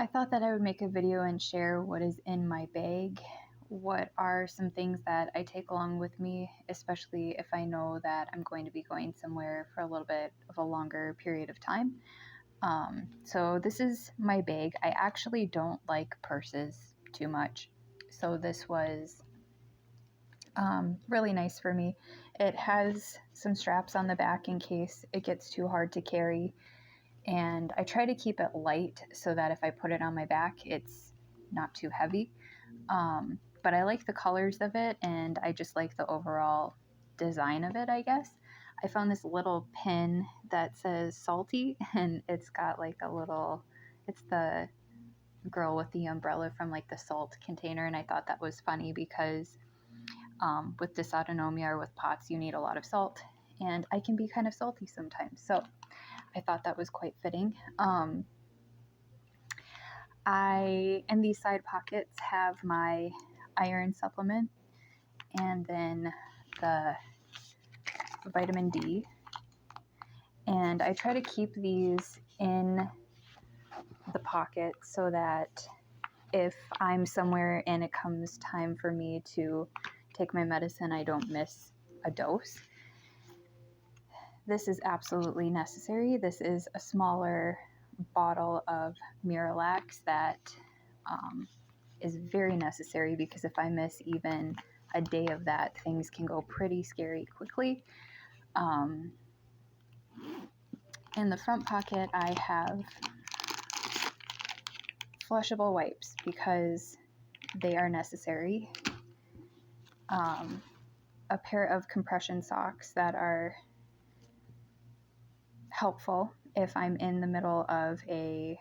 I thought that I would make a video and share what is in my bag. What are some things that I take along with me, especially if I know that I'm going to be going somewhere for a little bit of a longer period of time. So this is my bag. I actually don't like purses too much. So this was really nice for me. It has some straps on the back in case it gets too hard to carry. And I try to keep it light so that if I put it on my back, it's not too heavy. But I like the colors of it, and I just like the overall design of it, I guess. I found this little pin that says salty, and it's got like a little, it's the girl with the umbrella from like the salt container, and I thought that was funny because with dysautonomia or with POTS, you need a lot of salt, and I can be kind of salty sometimes. So I thought that was quite fitting. In these side pockets have my iron supplement and then the vitamin D. And I try to keep these in the pocket so that if I'm somewhere and it comes time for me to take my medicine, I don't miss a dose. This is absolutely necessary. This is a smaller bottle of Miralax that is very necessary because if I miss even a day of that, things can go pretty scary quickly. In the front pocket, I have flushable wipes because they are necessary. A pair of compression socks that are helpful if I'm in the middle of a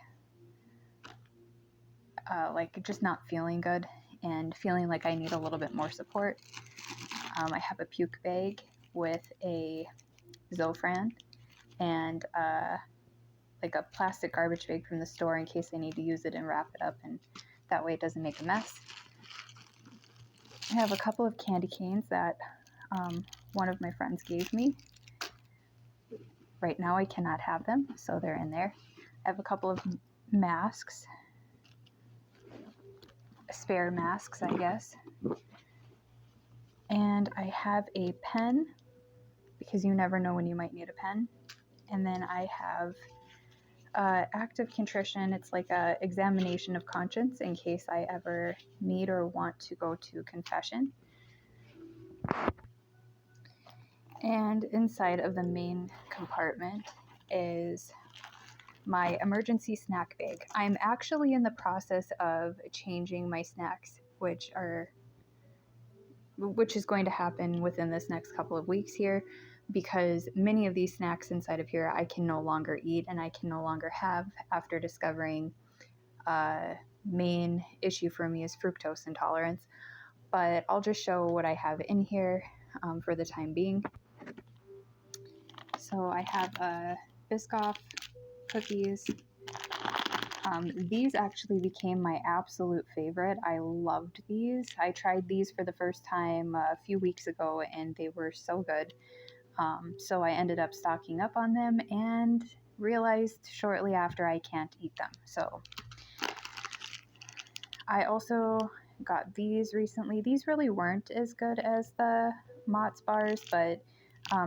like just not feeling good and feeling like I need a little bit more support. I have a puke bag with a Zofran and like a plastic garbage bag from the store in case I need to use it and wrap it up, and that way it doesn't make a mess. I have a couple of candy canes that one of my friends gave me. Right now I cannot have them, so they're in there. I have a couple of masks, spare masks, I guess. And I have a pen because you never know when you might need a pen. And then I have active contrition. It's like a examination of conscience in case I ever need or want to go to confession. And inside of the main compartment is my emergency snack bag. I'm actually in the process of changing my snacks, which is going to happen within this next couple of weeks here, because many of these snacks inside of here I can no longer eat and I can no longer have after discovering main issue for me is fructose intolerance. But I'll just show what I have in here for the time being. So I have Biscoff cookies. These actually became my absolute favorite. I loved these. I tried these for the first time a few weeks ago and they were so good. So I ended up stocking up on them and realized shortly after I can't eat them. So I also got these recently. These really weren't as good as the Mott's bars, but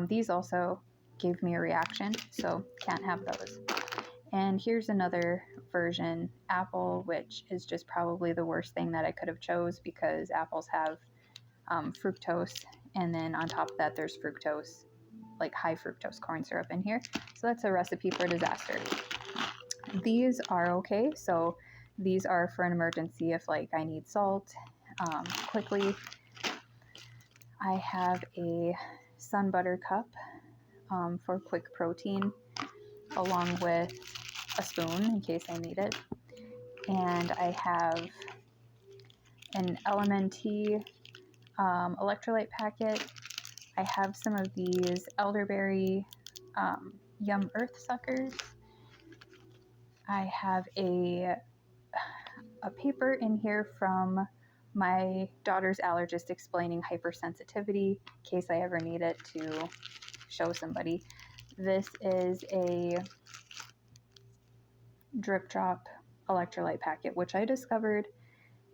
these also gave me a reaction, so can't have those. And here's another version, apple, which is just probably the worst thing that I could have chose because apples have fructose, and then on top of that there's fructose, like high fructose corn syrup in here. So that's a recipe for disaster. These are okay. So these are for an emergency if like I need salt quickly. I have a sun butter cup for quick protein, along with a spoon in case I need it. And I have an LMNT electrolyte packet. I have some of these elderberry Yum Earth suckers. I have a paper in here from my daughter's allergist explaining hypersensitivity in case I ever need it to show somebody. This is a drip drop electrolyte packet, which I discovered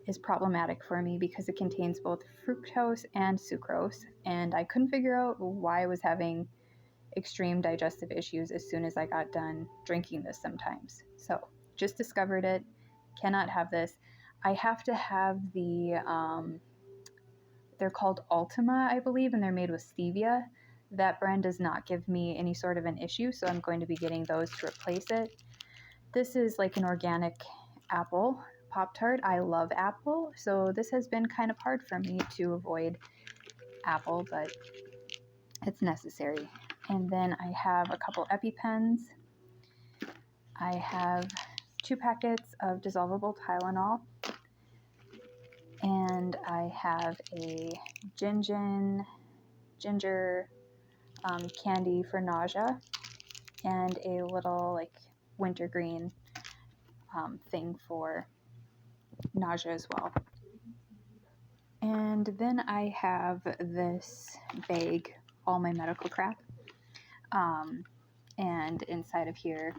is problematic for me because it contains both fructose and sucrose, and I couldn't figure out why I was having extreme digestive issues as soon as I got done drinking this sometimes. So just discovered it, cannot have this. I have to have they're called Ultima, I believe, and they're made with stevia. That brand does not give me any sort of an issue, so I'm going to be getting those to replace it. This is like an organic apple Pop-Tart. I love apple, so this has been kind of hard for me to avoid apple, but it's necessary. And then I have a couple EpiPens. I have 2 packets of dissolvable Tylenol. And I have a ginger candy for nausea, and a little like wintergreen thing for nausea as well. And then I have this bag, all my medical crap. And inside of here,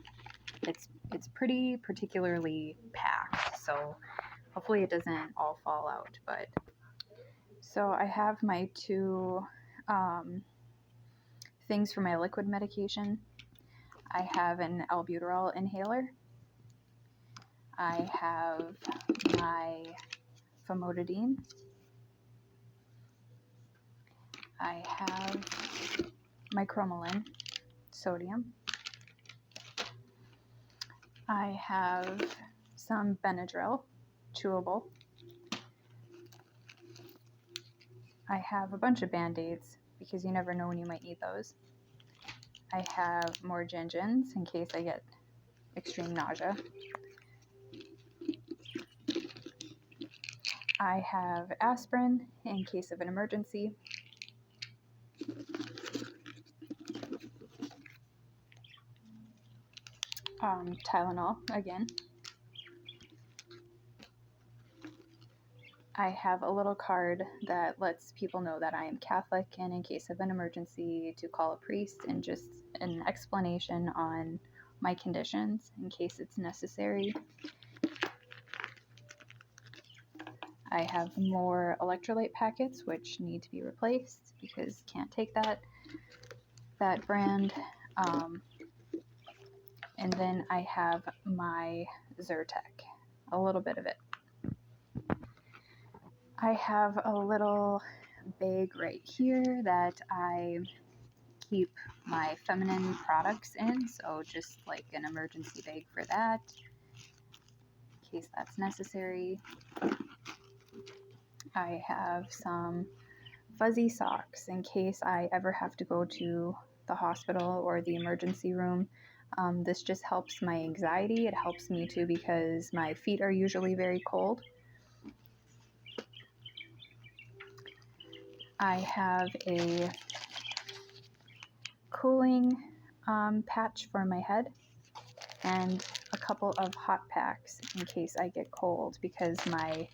it's pretty particularly packed, so hopefully it doesn't all fall out. But so I have my 2 things for my liquid medication. I have an albuterol inhaler. I have my famotidine. I have my cromolyn sodium. I have some Benadryl chewable. I have a bunch of Band-Aids because you never know when you might need those. I have more Gingins in case I get extreme nausea. I have aspirin in case of an emergency. Tylenol again. I have a little card that lets people know that I am Catholic, and in case of an emergency to call a priest, and just an explanation on my conditions in case it's necessary. I have more electrolyte packets which need to be replaced because can't take that brand. And then I have my Zyrtec, a little bit of it. I have a little bag right here that I keep my feminine products in, so just like an emergency bag for that, in case that's necessary. I have some fuzzy socks in case I ever have to go to the hospital or the emergency room. This just helps my anxiety. It helps me too because my feet are usually very cold. I have a cooling patch for my head and a couple of hot packs in case I get cold because my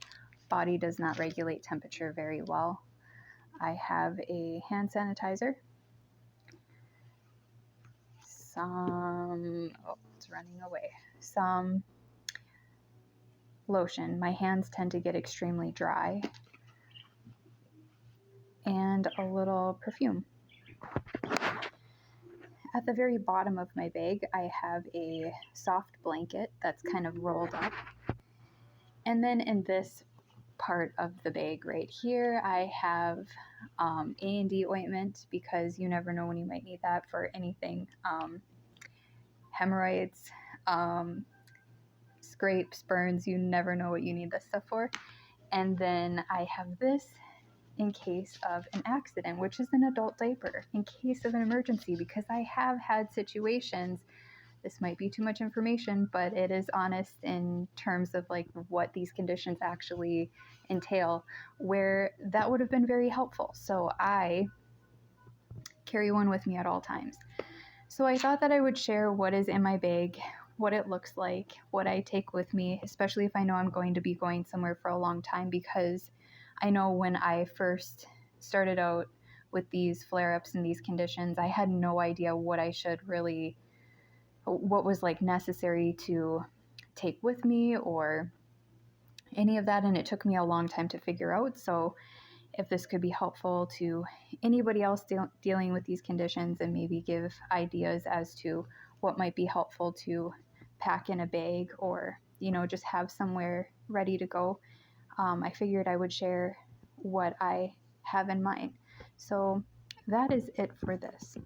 body does not regulate temperature very well. I have a hand sanitizer, it's running away, some lotion. My hands tend to get extremely dry, and a little perfume. At the very bottom of my bag, I have a soft blanket that's kind of rolled up. And then in this part of the bag right here, I have A&D ointment because you never know when you might need that for anything. Hemorrhoids, scrapes, burns, you never know what you need this stuff for. And then I have this in case of an accident, which is an adult diaper, in case of an emergency, because I have had situations, this might be too much information, but it is honest in terms of like what these conditions actually entail, where that would have been very helpful. So I carry one with me at all times. So I thought that I would share what is in my bag, what it looks like, what I take with me, especially if I know I'm going to be going somewhere for a long time, because I know when I first started out with these flare-ups and these conditions, I had no idea what I should really, what was like necessary to take with me or any of that, and it took me a long time to figure out. So if this could be helpful to anybody else dealing with these conditions, and maybe give ideas as to what might be helpful to pack in a bag, or just have somewhere ready to go, I figured I would share what I have in mind. So that is it for this.